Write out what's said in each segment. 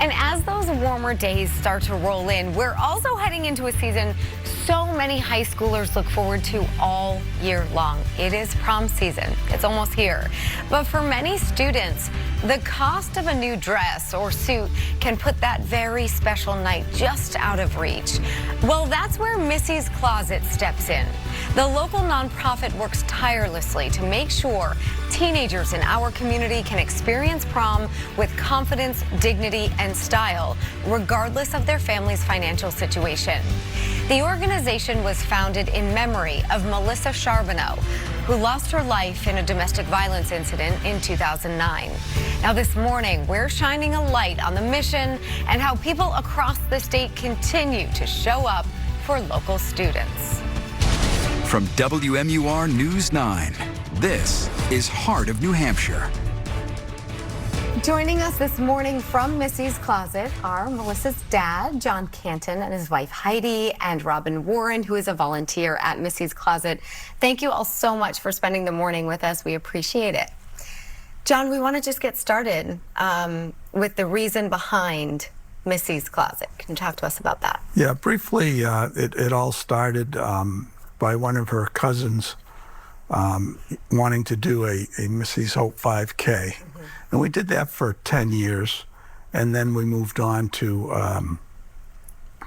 And as those warmer days start to roll in, we're also heading into a season so many high schoolers look forward to all year long. It is prom season. It's almost here. But for many students, the cost of a new dress or suit can put that very special night just out of reach. Well, that's where Missy's Closet steps in. The local nonprofit works tirelessly to make sure teenagers in our community can experience prom with confidence, dignity, and style, regardless of their family's financial situation. The organization was founded in memory of Melissa Charbonneau, who lost her life in a domestic violence incident in 2009. Now this morning, we're shining a light on the mission and how people across the state continue to show up for local students. From WMUR News 9, this is Heart of New Hampshire. Joining us this morning from Missy's Closet are Melissa's dad, John Canton, and his wife Heidi, and Robin Warren, who is a volunteer at Missy's Closet. Thank you all so much for spending the morning with us. We appreciate it. John, we want to just get started with the reason behind Missy's Closet. Can you talk to us about that? Yeah, briefly, it all started by one of her cousins wanting to do a Missy's Hope 5K. And we did that for 10 years. And then we moved on to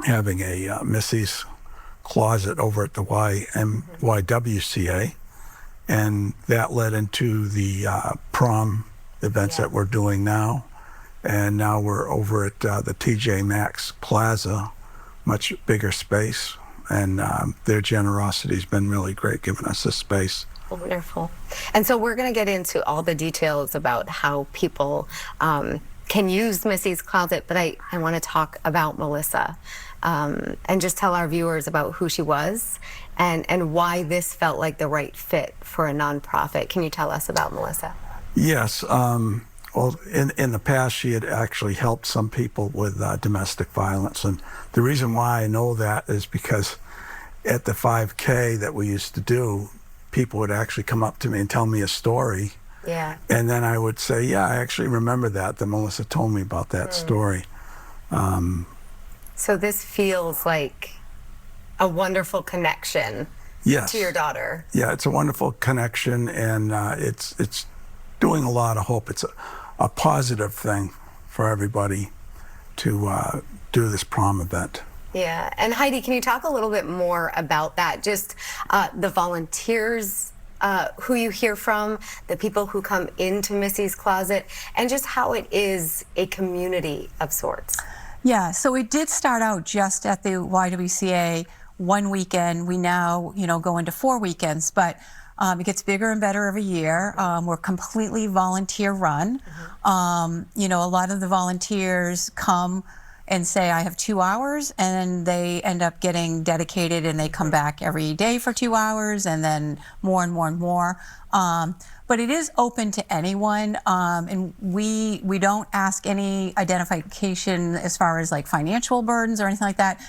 having a Missy's Closet over at the YMWCA. And that led into the prom events that we're doing now. And now we're over at the TJ Maxx Plaza, much bigger space. And their generosity has been really great, giving us this space. Wonderful. And so we're going to get into all the details about how people can use Missy's Closet, but I want to talk about Melissa and just tell our viewers about who she was and why this felt like the right fit for a nonprofit. Can you tell us about Melissa? Yes. Well, in the past, she had actually helped some people with domestic violence. And the reason why I know that is because at the 5K that we used to do, people would actually come up to me and tell me a story. Yeah. And then I would say, yeah, I actually remember that Melissa told me about that story. So this feels like a wonderful connection to your daughter. Yeah, it's a wonderful connection, and it's doing a lot of hope. It's a positive thing for everybody to do this prom event. Yeah, and Heidi, can you talk a little bit more about that? Just the volunteers who you hear from, the people who come into Missy's Closet, and just how it is a community of sorts. Yeah, so it did start out just at the YWCA one weekend. We now, go into 4 weekends, but it gets bigger and better every year. We're completely volunteer run. A lot of the volunteers come and say, I have 2 hours, and they end up getting dedicated and they come back every day for 2 hours and then more and more and more. But it is open to anyone, and we don't ask any identification as far as like financial burdens or anything like that.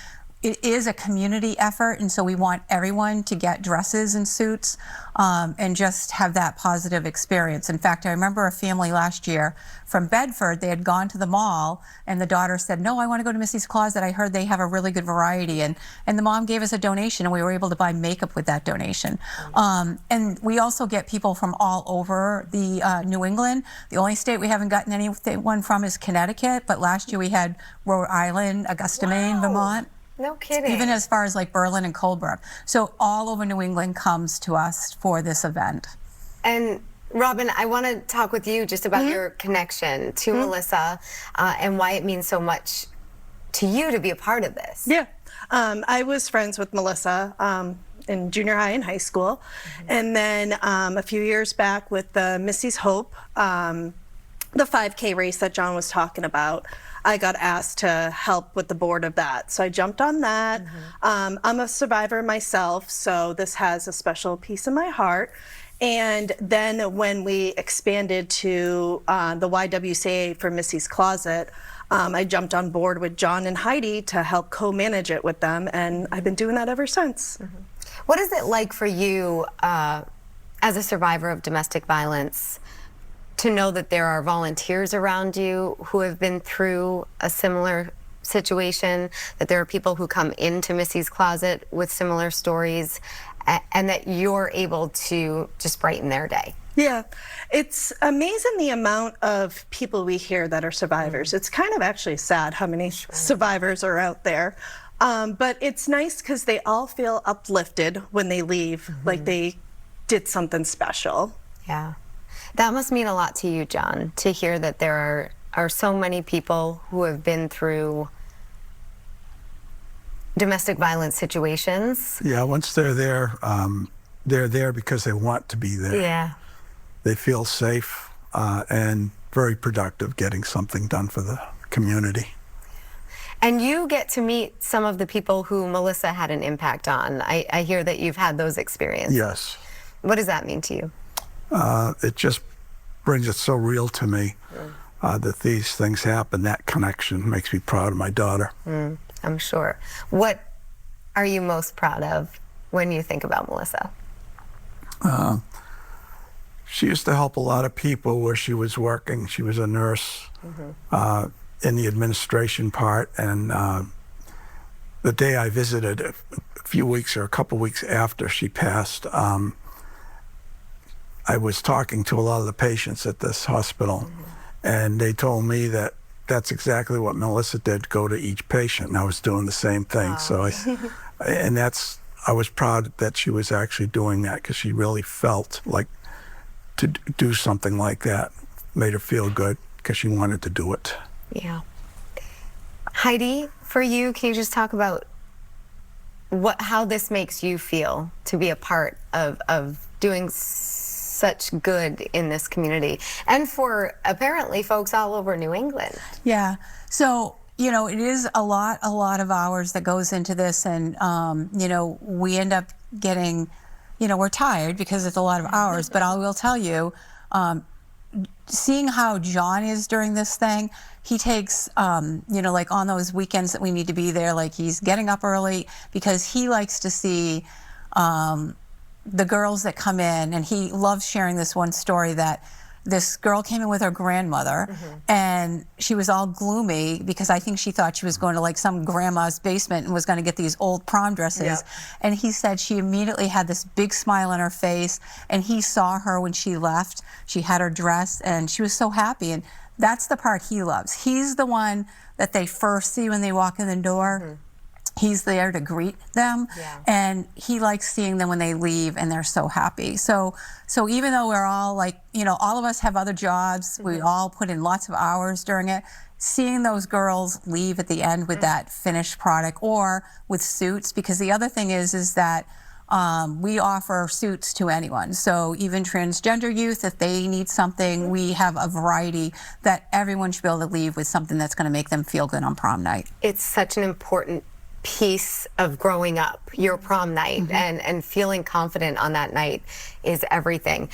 It is a community effort, and so we want everyone to get dresses and suits and just have that positive experience. In fact, I remember a family last year from Bedford. They had gone to the mall, and the daughter said, no, I want to go to Missy's Closet. I heard they have a really good variety. And the mom gave us a donation, and we were able to buy makeup with that donation. And we also get people from all over the New England. The only state we haven't gotten anyone from is Connecticut, but last year we had Rhode Island, Augusta, Maine, Vermont. No kidding. Even as far as like Berlin and Colebrook. So all over New England comes to us for this event. And Robin, I want to talk with you just about your connection to Melissa and why it means so much to you to be a part of this. Yeah. I was friends with Melissa in junior high and high school. And then a few years back with the Missy's Hope, the 5K race that John was talking about, I got asked to help with the board of that. So I jumped on that. I'm a survivor myself, so this has a special piece in my heart. And then when we expanded to the YWCA for Missy's Closet, I jumped on board with John and Heidi to help co-manage it with them, and I've been doing that ever since. What is it like for you as a survivor of domestic violence to know that there are volunteers around you who have been through a similar situation, that there are people who come into Missy's Closet with similar stories, and that you're able to just brighten their day. Yeah, it's amazing the amount of people we hear that are survivors. It's kind of actually sad how many survivors are out there. But it's nice because they all feel uplifted when they leave, like they did something special. Yeah. That must mean a lot to you, John, to hear that there are so many people who have been through domestic violence situations. Yeah, once they're there because they want to be there. Yeah. They feel safe and very productive getting something done for the community. And you get to meet some of the people who Melissa had an impact on. I hear that you've had those experiences. Yes. What does that mean to you? It just brings it so real to me that these things happen. That connection makes me proud of my daughter. I'm sure. What are you most proud of when you think about Melissa? She used to help a lot of people where she was working. She was a nurse in the administration part. And the day I visited, a few weeks or a couple weeks after she passed, I was talking to a lot of the patients at this hospital, and they told me that that's exactly what Melissa did, go to each patient, and I was doing the same thing. So I was proud that she was actually doing that, because she really felt like to do something like that made her feel good, because she wanted to do it. Yeah. Heidi, for you, can you just talk about how this makes you feel to be a part of doing such good in this community, and for apparently folks all over New England? Yeah. So, you know, it is a lot of hours that goes into this, and you know, we end up getting, you know, we're tired because it's a lot of hours. But I will tell you, seeing how John is during this thing, he takes, you know, like on those weekends that we need to be there, like he's getting up early because he likes to see the girls that come in, and he loves sharing this one story that this girl came in with her grandmother, and she was all gloomy because I think she thought she was going to like some grandma's basement and was going to get these old prom dresses. And he said she immediately had this big smile on her face, and he saw her when she left. She had her dress, and she was so happy. And that's the part he loves. He's the one that they first see when they walk in the door. He's there to greet them, and he likes seeing them when they leave and they're so happy. So even though we're all like, you know, all of us have other jobs, we all put in lots of hours during it, seeing those girls leave at the end with that finished product or with suits, because the other thing is that we offer suits to anyone. So even transgender youth, if they need something, we have a variety that everyone should be able to leave with something that's going to make them feel good on prom night. It's such an important piece of growing up, your prom night, and feeling confident on that night is everything.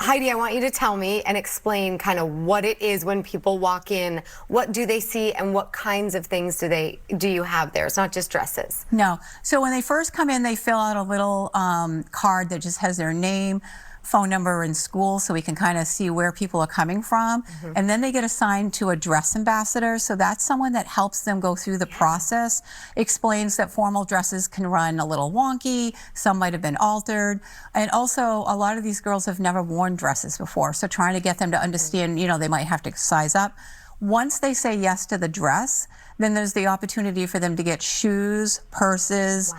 Heidi, I want you to tell me and explain kind of what it is when people walk in. What do they see, and what kinds of things do you have there? It's not just dresses. No. So when they first come in, they fill out a little card that just has their name, phone number, and school, so we can kind of see where people are coming from. And then they get assigned to a dress ambassador. So that's someone that helps them go through the process, explains that formal dresses can run a little wonky, some might have been altered. And also, a lot of these girls have never worn dresses before, so trying to get them to understand, you know, they might have to size up. Once they say yes to the dress, then there's the opportunity for them to get shoes, purses.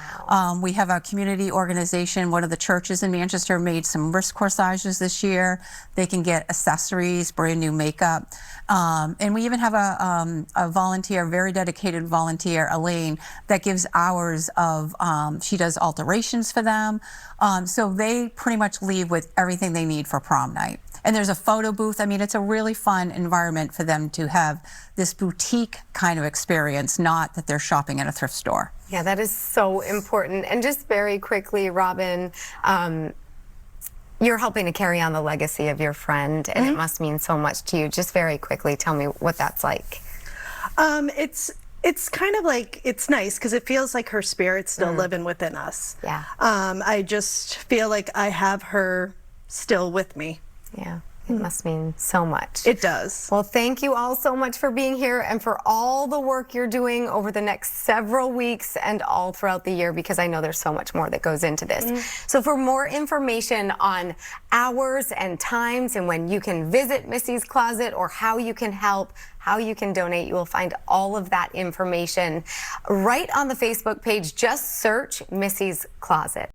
We have a community organization. One of the churches in Manchester made some wrist corsages this year. They can get accessories, brand new makeup. And we even have a volunteer, very dedicated volunteer, Elaine, that gives hours of, she does alterations for them. So they pretty much leave with everything they need for prom night. And there's a photo booth. I mean, it's a really fun environment for them to have this boutique kind of experience, not that they're shopping at a thrift store. Yeah, that is so important. And just very quickly, Robin, you're helping to carry on the legacy of your friend, and it must mean so much to you. Just very quickly, tell me what that's like. It's kind of like, it's nice because it feels like her spirit's still living within us. Yeah. I just feel like I have her still with me. Yeah. It must mean so much. It does. Well, thank you all so much for being here and for all the work you're doing over the next several weeks and all throughout the year, because I know there's so much more that goes into this. So for more information on hours and times and when you can visit Missy's Closet or how you can help, how you can donate, you will find all of that information right on the Facebook page. Just search Missy's Closet.